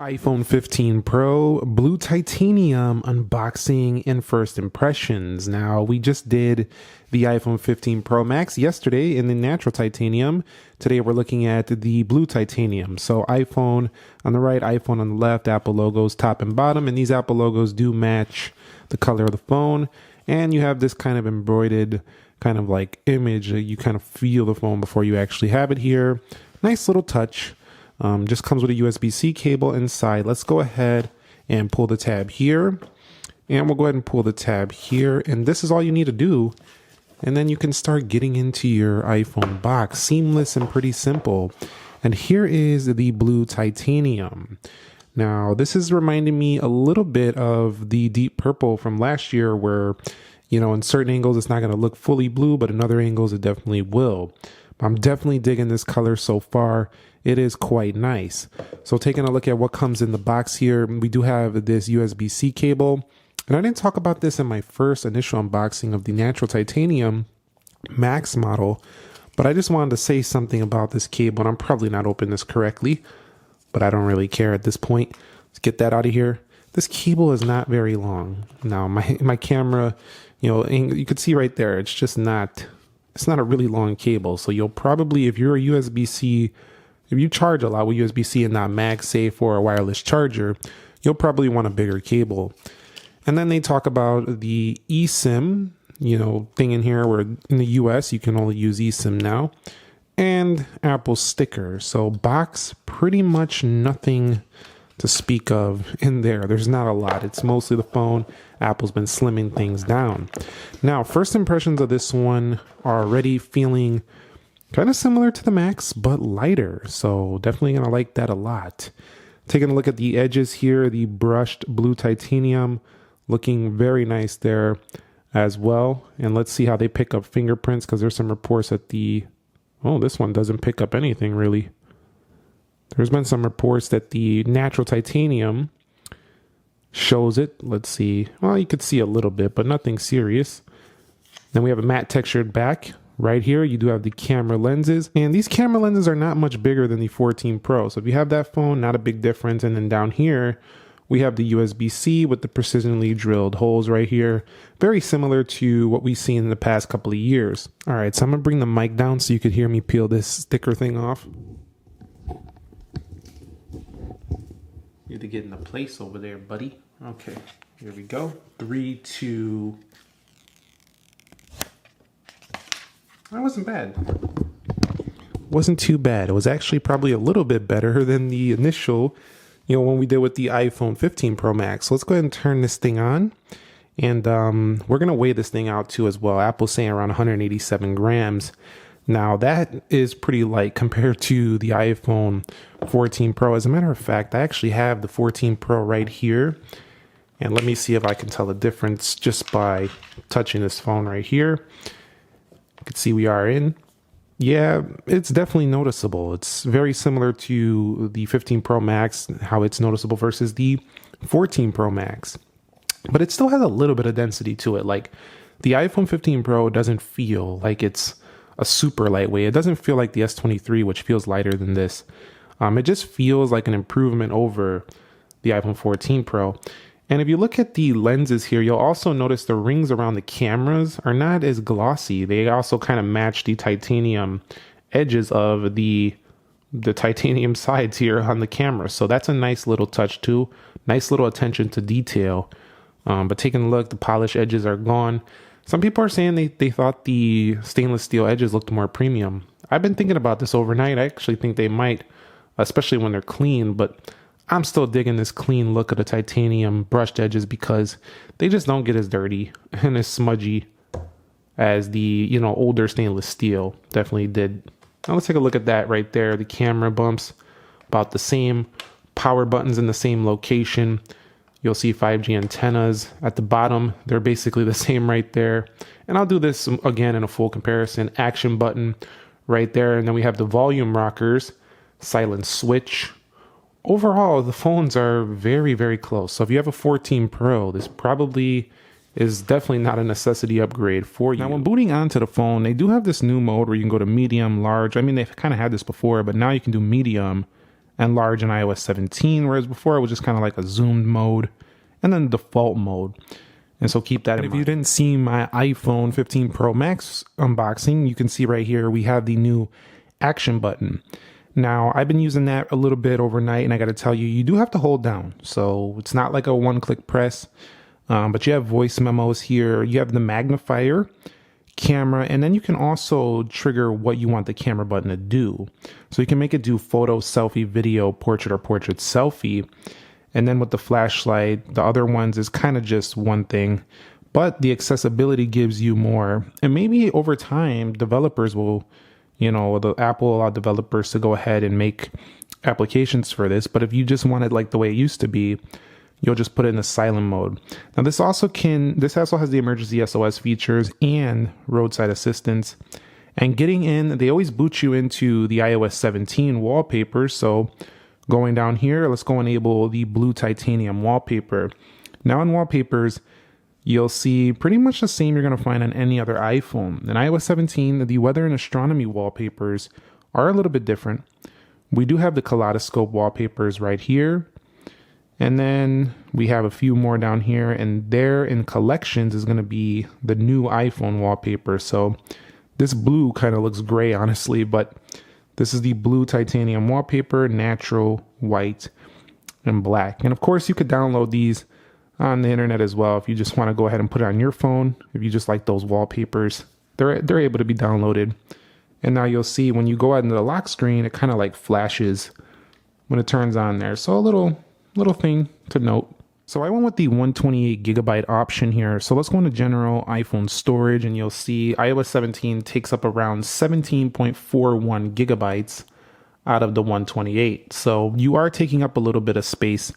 iPhone 15 Pro blue titanium unboxing and first impressions. Now, we just did the iPhone 15 Pro Max yesterday in the natural titanium. Today, we're looking at the blue titanium. So iPhone on the right, iPhone on the left, Apple logos top and bottom. And these Apple logos do match the color of the phone. And you have this kind of embroidered kind of like image. You kind of feel the phone before you actually have it here. Nice little touch. Just comes with a USB-C cable inside. Let's go ahead and pull the tab here. And we'll go ahead and pull the tab here. And this is all you need to do. And then you can start getting into your iPhone box. Seamless and pretty simple. And here is the blue titanium. Now, this is reminding me a little bit of the deep purple from last year where, you know, in certain angles it's not going to look fully blue, but in other angles it definitely will. I'm definitely digging this color so far. It is quite nice. So taking a look at what comes in the box here, we do have this USB-C cable. And I didn't talk about this in my first initial unboxing of the natural titanium Max model, but I just wanted to say something about this cable. And I'm probably not opening this correctly, but I don't really care at this point. Let's get that out of here. This cable is not very long. Now my camera, you know, you could see right there, it's just not, it's not a really long cable. So you'll probably, if you're a USB-C, if you charge a lot with USB-C and not MagSafe or a wireless charger, you'll probably want a bigger cable. And then they talk about the eSIM, you know, thing in here where in the US you can only use eSIM now, and Apple sticker. So box, pretty much nothing to speak of in there. There's not a lot. It's mostly the phone. Apple's been slimming things down. Now, first impressions of this one are already feeling kind of similar to the Max, but lighter. So definitely going to like that a lot. Taking a look at the edges here, the brushed blue titanium looking very nice there as well. And let's see how they pick up fingerprints, because there's some reports that this one doesn't pick up anything really. There's been some reports that the natural titanium shows it. Let's see. Well, you could see a little bit, but nothing serious. Then we have a matte textured back. Right here, you do have the camera lenses, and these camera lenses are not much bigger than the 14 Pro. So if you have that phone, not a big difference. And then down here, we have the USB-C with the precisionally drilled holes right here. Very similar to what we've seen in the past couple of years. All right, so I'm gonna bring the mic down so you could hear me peel this sticker thing off. You have to get in the place over there, buddy. Okay, here we go. 3, 2... That wasn't bad. Wasn't too bad. It was actually probably a little bit better than the initial, you know, when we did with the iPhone 15 Pro Max. So let's go ahead and turn this thing on. And we're going to weigh this thing out too as well. Apple's saying around 187 grams. Now that is pretty light compared to the iPhone 14 Pro. As a matter of fact, I actually have the 14 Pro right here. And let me see if I can tell the difference just by touching this phone right here. You can see we are in. Yeah, it's definitely noticeable. It's very similar to the 15 Pro Max, how it's noticeable versus the 14 Pro Max. But it still has a little bit of density to it. Like the iPhone 15 Pro doesn't feel like it's a super lightweight. It doesn't feel like the S23, which feels lighter than this. It just feels like an improvement over the iPhone 14 Pro. And if you look at the lenses here, you'll also notice the rings around the cameras are not as glossy. They also kind of match the titanium edges of the titanium sides here on the camera. So that's a nice little touch too. Nice little attention to detail. But taking a look, the polished edges are gone. Some people are saying they thought the stainless steel edges looked more premium. I've been thinking about this overnight. I actually think they might, especially when they're clean, but I'm still digging this clean look of the titanium brushed edges because they just don't get as dirty and as smudgy as the, you know, older stainless steel definitely did. Now let's take a look at that right there. The camera bumps about the same, power buttons in the same location. You'll see 5G antennas at the bottom. They're basically the same right there. And I'll do this again in a full comparison. Action button right there. And then we have the volume rockers, silent switch. Overall, the phones are very, very close. So if you have a 14 Pro, this probably is definitely not a necessity upgrade for you. Now, when booting onto the phone, they do have this new mode where you can go to medium, large. I mean, they've kind of had this before, but now you can do medium and large in iOS 17, whereas before it was just kind of like a zoomed mode and then default mode. And so keep that in mind. If you didn't see my iPhone 15 Pro Max unboxing, you can see right here we have the new action button. Now, I've been using that a little bit overnight, and I got to tell you, you do have to hold down. So it's not like a one-click press, but you have voice memos here. You have the magnifier, camera, and then you can also trigger what you want the camera button to do. So you can make it do photo, selfie, video, portrait, or portrait selfie. And then with the flashlight, the other ones is kind of just one thing, but the accessibility gives you more. And maybe over time, developers will, the Apple will allow developers to go ahead and make applications for this. But if you just want it like the way it used to be, you'll just put it in a silent mode. Now this also has the emergency SOS features and roadside assistance. And getting in, they always boot you into the iOS 17 wallpaper. So going down here, let's go enable the blue titanium wallpaper. Now in wallpapers, you'll see pretty much the same you're going to find on any other iPhone. In iOS 17, the weather and astronomy wallpapers are a little bit different. We do have the kaleidoscope wallpapers right here. And then we have a few more down here, and there in collections is going to be the new iPhone wallpaper. So this blue kind of looks gray, honestly, but this is the blue titanium wallpaper, natural, white, and black. And of course, you could download these on the internet as well if you just want to go ahead and put it on your phone. If you just like those wallpapers, they're able to be downloaded. And now you'll see when you go out into the lock screen, it kind of like flashes when it turns on there. So a little thing to note. So I went with the 128 gigabyte option here. So let's go into general iPhone storage, and you'll see iOS 17 takes up around 17.41 gigabytes out of the 128. So you are taking up a little bit of space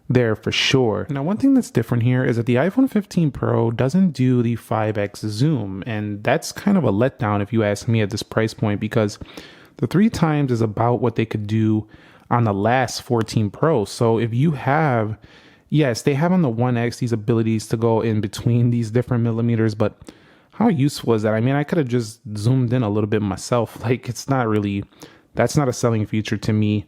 there for sure. Now, one thing that's different here is that the iPhone 15 Pro doesn't do the 5x zoom, and that's kind of a letdown if you ask me at this price point, because the 3 times is about what they could do on the last 14 Pro. So if you have, yes, they have on the 1X these abilities to go in between these different millimeters, but how useful is that? I mean, I could have just zoomed in a little bit myself. Like, it's not really, that's not a selling feature to me.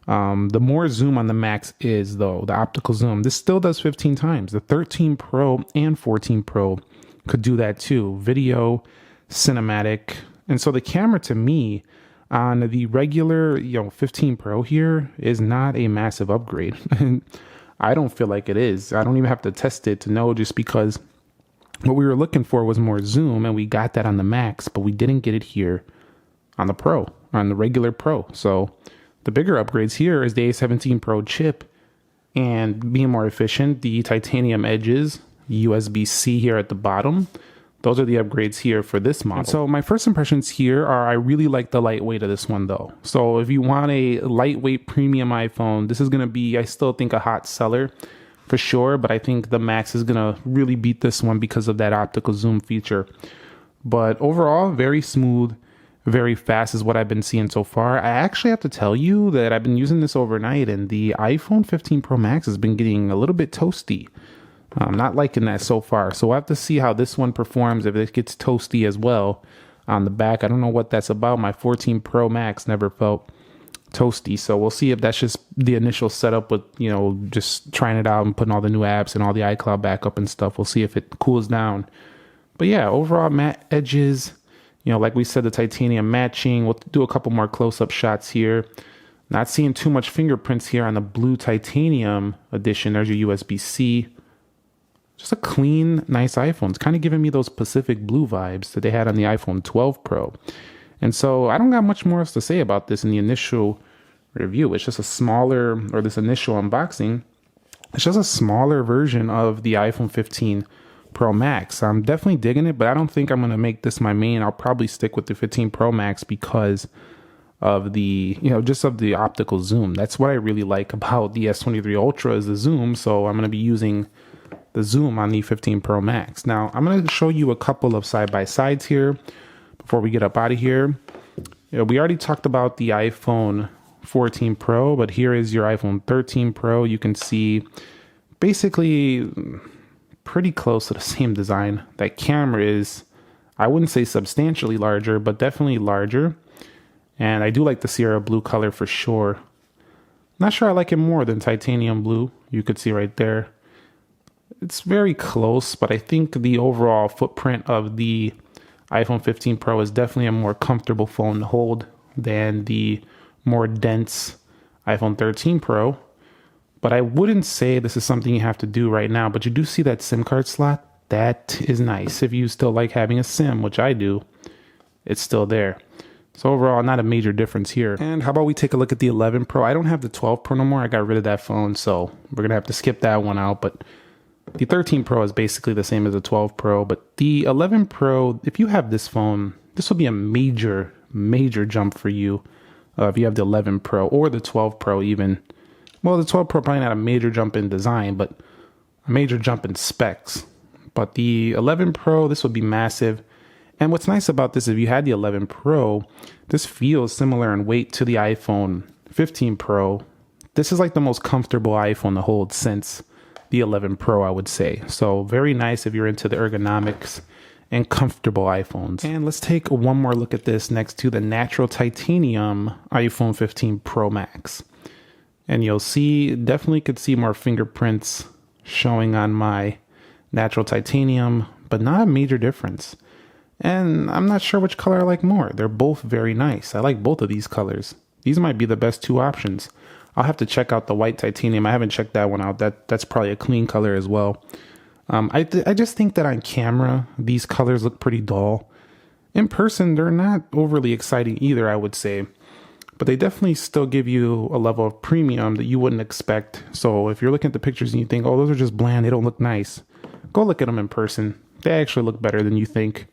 The more zoom on the Max is, though, the optical zoom, this still does 15 times. The 13 Pro and 14 Pro could do that too. Video, cinematic. And so the camera to me on the regular, 15 Pro here is not a massive upgrade. And I don't feel like it is. I don't even have to test it to know, just because what we were looking for was more zoom, and we got that on the Max, but we didn't get it here on the Pro, on the regular Pro. So the bigger upgrades here is the A17 Pro chip and being more efficient, the titanium edges, USB-C here at the bottom. Those are the upgrades here for this model. And so my first impressions here are I really like the lightweight of this one though. So if you want a lightweight premium iPhone, this is going to be, I still think, a hot seller for sure. But I think the Max is going to really beat this one because of that optical zoom feature. But overall, very smooth, very fast is what I've been seeing so far. I actually have to tell you that I've been using this overnight, and the iPhone 15 Pro Max has been getting a little bit toasty. I'm not liking that so far. So we'll have to see how this one performs, if it gets toasty as well on the back. I don't know what that's about. My 14 Pro Max never felt toasty. So we'll see if that's just the initial setup with, just trying it out and putting all the new apps and all the iCloud backup and stuff. We'll see if it cools down. But yeah, overall matte edges, like we said, the titanium matching. We'll do a couple more close-up shots here. Not seeing too much fingerprints here on the blue titanium edition. There's your USB-C. Just a clean, nice iPhone. It's kind of giving me those Pacific Blue vibes that they had on the iPhone 12 Pro. And so I don't got much more else to say about this in the initial review. It's just a smaller, or this initial unboxing, it's just a smaller version of the iPhone 15 Pro Max. I'm definitely digging it, but I don't think I'm going to make this my main. I'll probably stick with the 15 Pro Max because of the, just of the optical zoom. That's what I really like about the S23 Ultra, is the zoom. So I'm going to be using the zoom on the 15 Pro Max. Now, I'm going to show you a couple of side-by-sides here before we get up out of here. We already talked about the iPhone 14 Pro, but here is your iPhone 13 Pro. You can see basically pretty close to the same design. That camera is, I wouldn't say substantially larger, but definitely larger. And I do like the Sierra blue color for sure. Not sure I like it more than titanium blue. You could see right there. It's very close, but I think the overall footprint of the iPhone 15 Pro is definitely a more comfortable phone to hold than the more dense iPhone 13 Pro. But I wouldn't say this is something you have to do right now, but you do see that SIM card slot. That is nice. If you still like having a SIM, which I do, it's still there. So overall, not a major difference here. And how about we take a look at the 11 Pro? I don't have the 12 Pro no more. I got rid of that phone, so we're going to have to skip that one out. But the 13 Pro is basically the same as the 12 Pro. But the 11 Pro, if you have this phone, this will be a major, major jump for you. If you have the 11 Pro or the 12 Pro even. Well, the 12 Pro probably not a major jump in design, but a major jump in specs. But the 11 Pro, this would be massive. And what's nice about this, if you had the 11 Pro, this feels similar in weight to the iPhone 15 Pro. This is like the most comfortable iPhone to hold since the 11 Pro, I would say. So very nice if you're into the ergonomics and comfortable iPhones. And let's take one more look at this next to the natural titanium iPhone 15 Pro Max. And you'll see, definitely could see more fingerprints showing on my natural titanium, but not a major difference. And I'm not sure which color I like more. They're both very nice. I like both of these colors. These might be the best two options. I'll have to check out the white titanium. I haven't checked that one out. That's probably a clean color as well. I just think that on camera, these colors look pretty dull. In person, they're not overly exciting either, I would say. But they definitely still give you a level of premium that you wouldn't expect. So if you're looking at the pictures and you think, oh, those are just bland, they don't look nice, go look at them in person. They actually look better than you think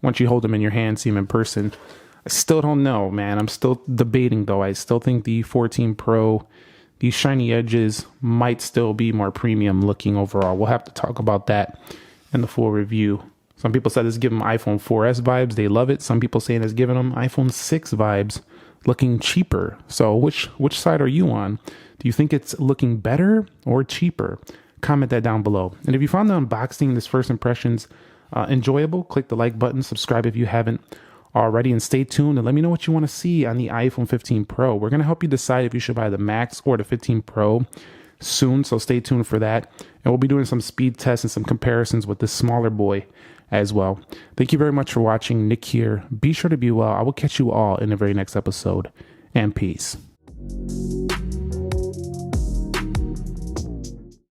once you hold them in your hand, see them in person. I still don't know, man. I'm still debating, though. I still think the 14 Pro, these shiny edges might still be more premium looking overall. We'll have to talk about that in the full review. Some people said it's giving them iPhone 4S vibes. They love it. Some people saying it's giving them iPhone 6 vibes, looking cheaper. So which side are you on? Do you think it's looking better or cheaper? Comment that down below. And if you found the unboxing, this first impressions enjoyable, click the like button, subscribe if you haven't already, and stay tuned and let me know what you want to see on the iPhone 15 Pro. We're going to help you decide if you should buy the Max or the 15 Pro soon, so stay tuned for that. And we'll be doing some speed tests and some comparisons with this smaller boy as well. Thank you very much for watching. Nick here. Be sure to be well. I will catch you all in the very next episode, and peace.